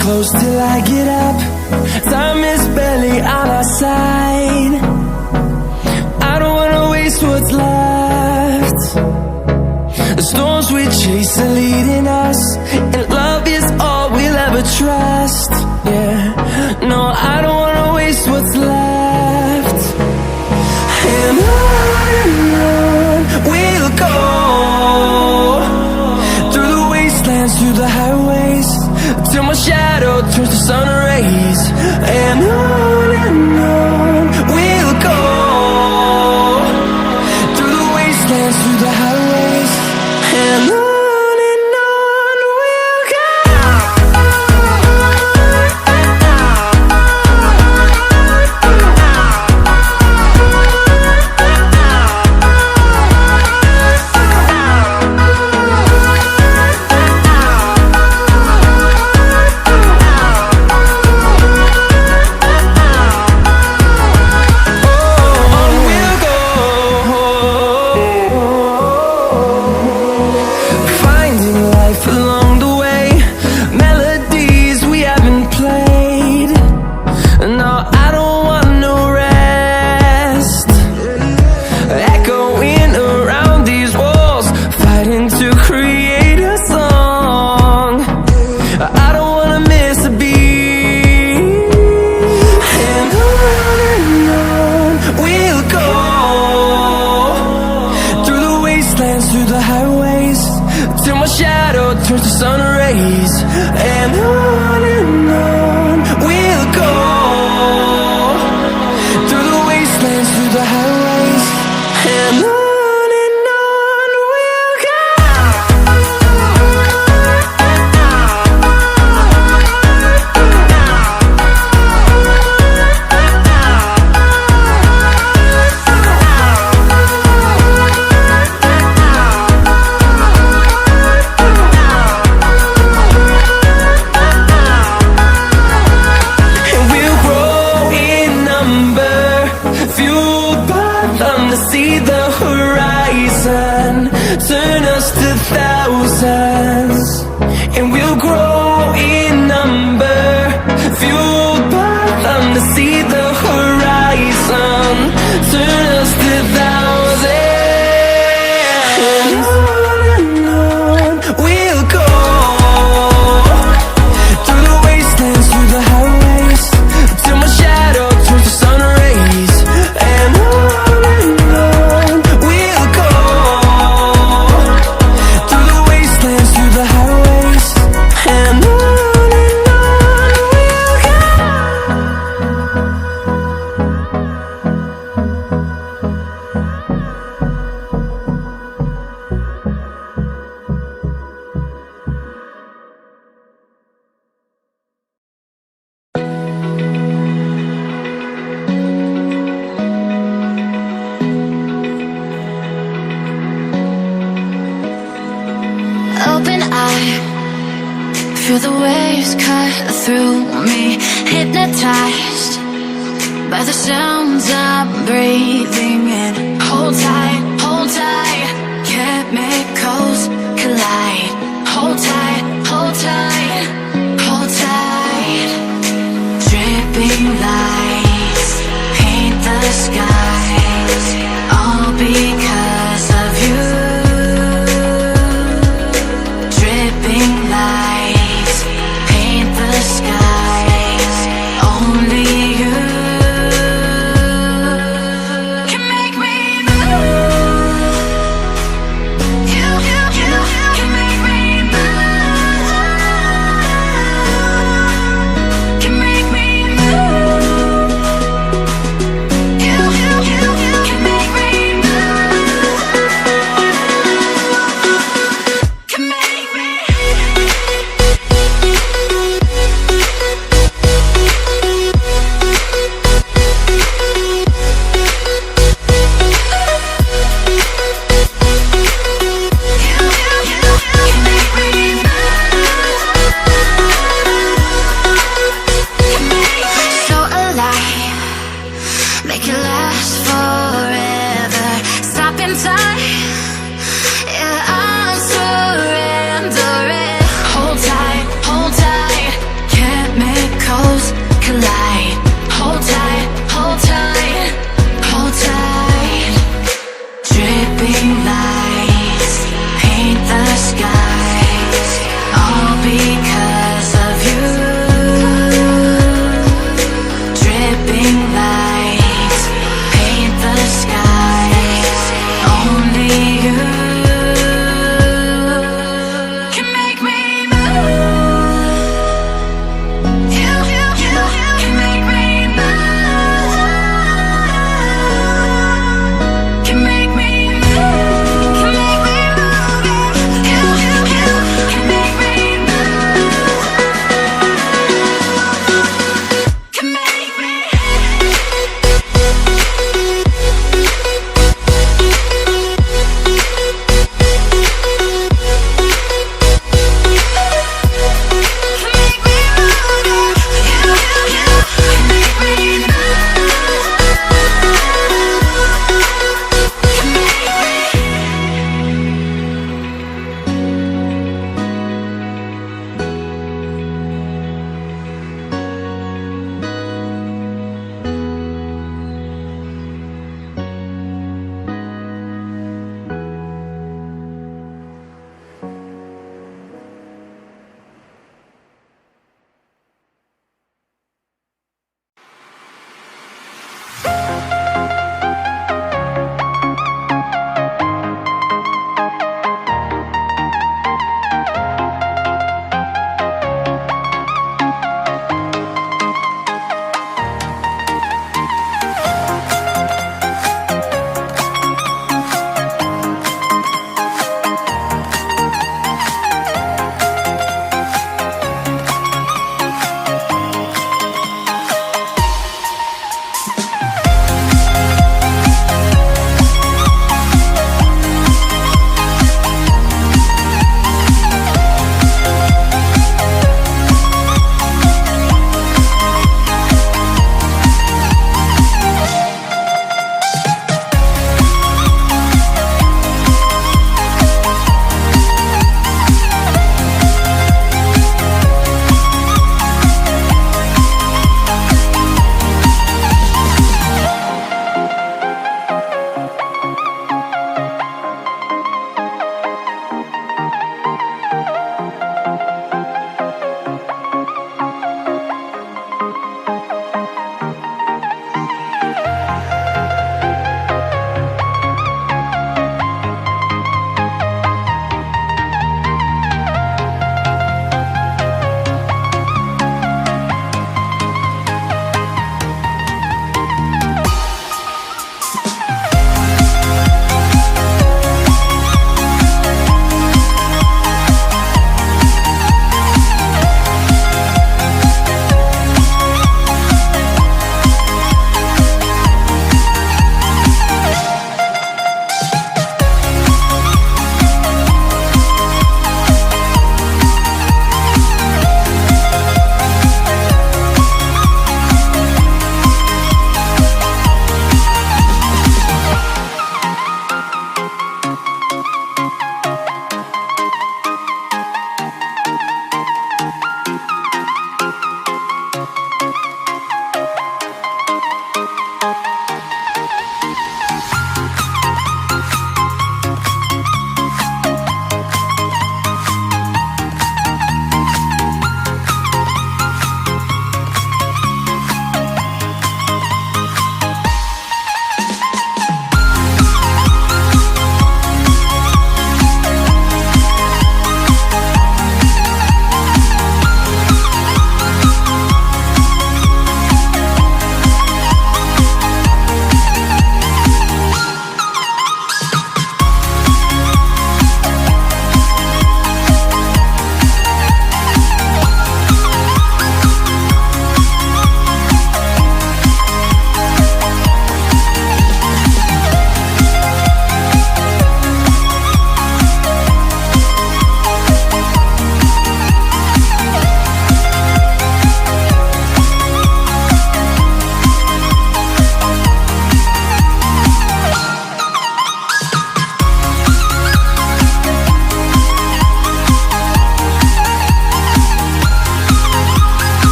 Close till I get up. Time is barely on our side. I don't wanna waste what's left. The storms we chase are leading us, and love is all we'll ever trust. Yeah, no, I don't wanna waste what's left. And on we'll go, through the wastelands, through the highways, till my shadow turns to sun rays. And on we'll go, through the wastelands, through the highways, and on we'll go. Through the highways, till my shadow turns to sun rays. And on we'll go, through the wastelands, through the highways, and on we'll go. See the horizon, turn us to thousands, and we'll grow in number, fueled by them. To see the horizon, turn us to thousands, and on we'll go, through the wastelands, through the highways, till my shadow turns to sun rays. And open eye, feel the waves cut through me, hypnotized by the sounds I'm breathing in. Hold tight, chemicals collide. Hold tight, hold tight, hold tight. Dripping lights paint the skies, all because of you. Dripping lights paint the skies, only you can make me move.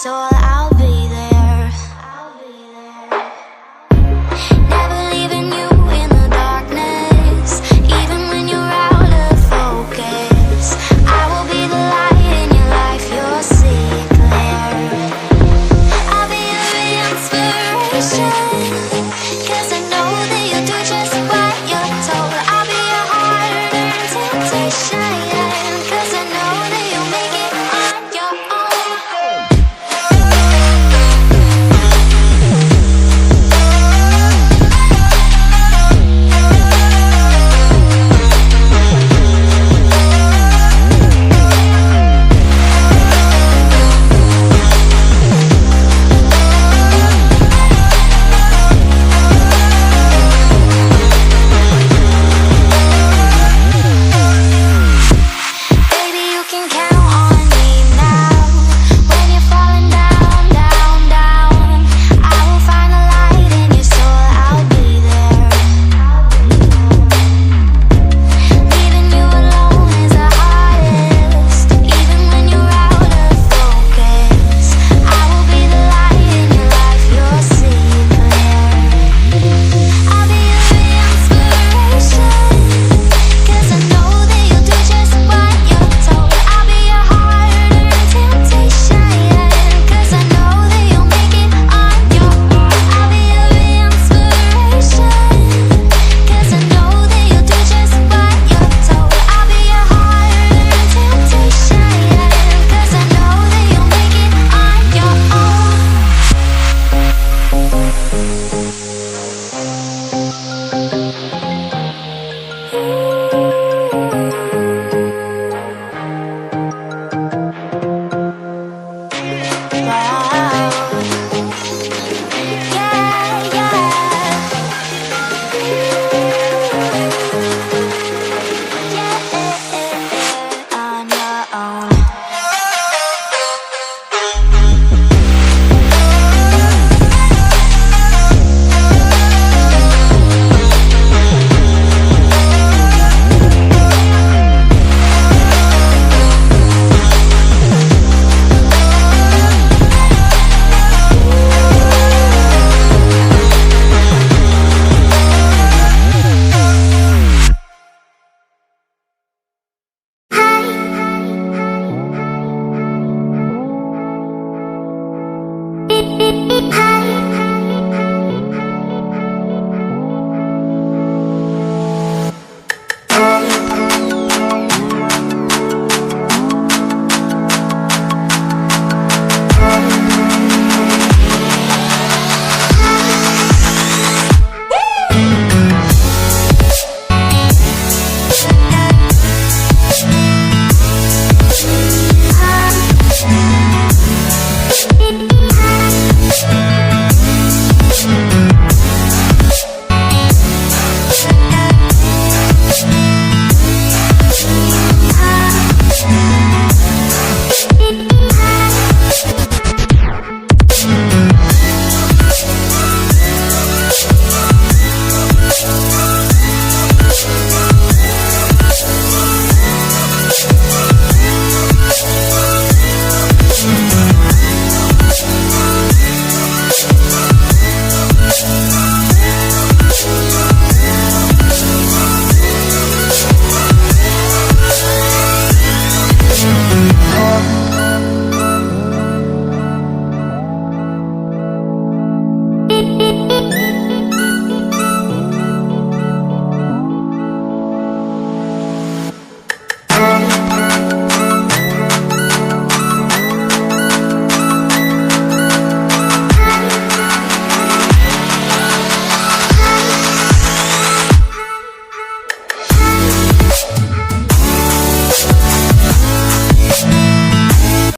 soul.